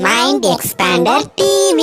Mind Expander TV.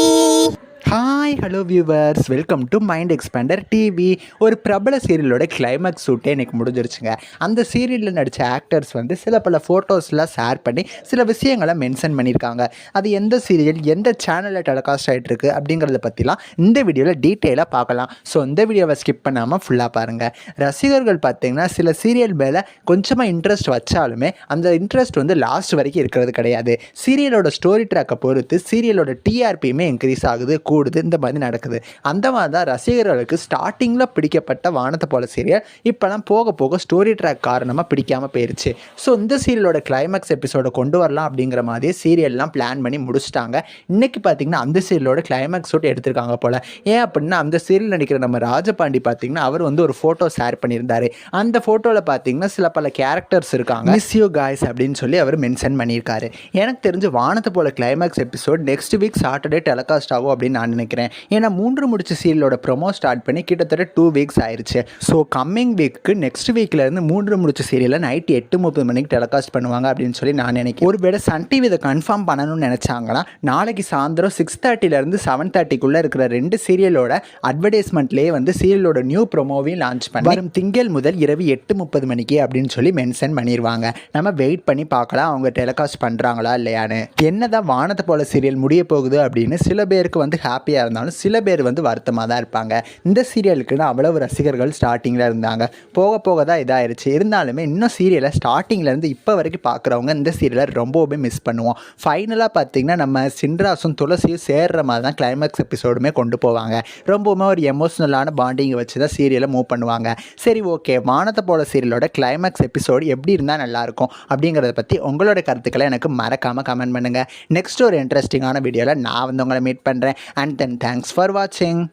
Hi hello viewers, welcome to mind expander TV. ஒரு பிரபல சீரியலோட climax ஷூட்டே இன்றைக்கி முடிஞ்சிருச்சுங்க. அந்த சீரியலில் நடித்த ஆக்டர்ஸ் வந்து சில பல ஃபோட்டோஸ்லாம் ஷேர் பண்ணி சில விஷயங்களை மென்ஷன் பண்ணியிருக்காங்க. அது எந்த சீரியல் எந்த சேனலில் டெலிகாஸ்ட் ஆகிட்டுருக்கு அப்படிங்கிறத பற்றிலாம் இந்த வீடியோவில் டீட்டெயிலாக பார்க்கலாம். ஸோ இந்த வீடியோவை ஸ்கிப் பண்ணாமல் ஃபுல்லாக பாருங்கள். ரசிகர்கள் பார்த்திங்கன்னா சில சீரியல் மேலே கொஞ்சமாக இன்ட்ரெஸ்ட் வச்சாலுமே அந்த இன்ட்ரெஸ்ட் வந்து லாஸ்ட் வரைக்கும் இருக்கிறது கிடையாது. சீரியலோட ஸ்டோரி ட்ராக்கை பொறுத்து சீரியலோட டிஆர்பியுமே இன்க்ரீஸ் ஆகுது, கூடுது, இந்த மாதிரி நடக்குது. அந்த மாதிரி தான் ரசிகர்களுக்கு ஸ்டார்டிங்கில் பிடிக்கப்பட்ட வானத்தை போல சீரியல் இப்போலாம் போக போக ஸ்டோரி ட்ராக் காரணமாக பிடிக்காமல் போயிடுச்சு. ஸோ இந்த சீரியலோட கிளைமேக்ஸ் எபிசோடை கொண்டு வரலாம் அப்படிங்கிற மாதிரி சீரியல்லாம் பிளான் பண்ணி முடிச்சிட்டாங்க. இன்றைக்கி பார்த்திங்கன்னா அந்த சீரியலோட கிளைமேக்ஸ் ஷூட் எடுத்திருக்காங்க போல். ஏன் அப்படின்னா அந்த சீரியல் நடிக்கிற நம்ம ராஜபாண்டி பார்த்திங்கன்னா அவர் வந்து ஒரு ஃபோட்டோ ஷேர் பண்ணியிருந்தார். அந்த ஃபோட்டோவில் பார்த்திங்கன்னா சில பல கேரக்டர்ஸ் இருக்காங்க, மிஸ் யூ காய்ஸ் அப்படின்னு சொல்லி அவர் மென்ஷன் பண்ணியிருக்காரு. எனக்கு தெரிஞ்சு வானத்தை போல climax episode next week Saturday telecast ஆகும் அப்படின்னு நான் நினைக்கிறேன். ஏன்னா 3 முடிச்ச சீரியலோட ப்ரொமோ ஸ்டார்ட் பண்ணி கிட்டத்தட்ட 2 வீக்ஸ் ஆயிடுச்சு. ஸோ கம்மிங் வீக்கு நெக்ஸ்ட் வீக்லேருந்து 3 முடிச்ச சீரியலை நைட் 8:30 மணிக்கு டெலிகாஸ்ட் பண்ணுவாங்க அப்படின்னு சொல்லி நான் நினைக்கிறேன். ஒருவேளை சன் டிவி இதை கன்ஃபார்ம் பண்ணணும்னு நினச்சாங்கன்னா நாளைக்கு சாயந்தரம் 6:30 7:30 இருக்கிற 2 சீரியலோட அட்வர்டைஸ்மெண்ட்லேயே வந்து சீரியலோட நியூ ப்ரொமோவையும் லான்ச் பண்ணி வரும் திங்கள் முதல் இரவு 8:30 மணிக்கு அப்படின்னு சொல்லி மென்ஷன் பண்ணிடுவாங்க. நம்ம வெயிட் பண்ணி பார்க்கலாம் அவங்க டெலிகாஸ்ட் பண்ணுறாங்களா இல்லையான்னு. என்னதான் வானத்தை போல சீரியல் முடிய போகுது அப்படின்னு சில பேருக்கு வந்து ஹாப்பியாக இருந்தாலும் சில பேர் வந்து வருத்தமாக தான் இருப்பாங்க. இந்த சீரியலுக்குன்னு அவ்வளவு ரசிகர்கள் ஸ்டார்டிங்கில் இருந்தாங்க, போக போக தான் இதாகிடுச்சு. இருந்தாலுமே இன்னும் சீரியலை ஸ்டார்டிங்லேருந்து இப்போ வரைக்கும் பார்க்குறவங்க இந்த சீரியலை ரொம்பவே மிஸ் பண்ணுவோம். ஃபைனலாக பார்த்திங்கன்னா நம்ம சின்ராசும் துளசியும் சேர்ற மாதிரி தான் கிளைமேக்ஸ் எபிசோடுமே கொண்டு போவாங்க. ரொம்பவுமே ஒரு எமோஷ்னலான பாண்டிங்கை வச்சு தான் சீரியலை மூவ் பண்ணுவாங்க. சரி, ஓகே, வானத்தை போல சீரியலோட கிளைமேக்ஸ் எபிசோடு எப்படி இருந்தால் நல்லாயிருக்கும் அப்படிங்கிறத பற்றி உங்களோட கருத்துக்களை எனக்கு மறக்காமல் கமெண்ட் பண்ணுங்கள். நெக்ஸ்ட் ஒரு இன்ட்ரெஸ்டிங்கான வீடியோவில் நான் வந்து உங்களை மீட் பண்ணுறேன். And then thanks for watching.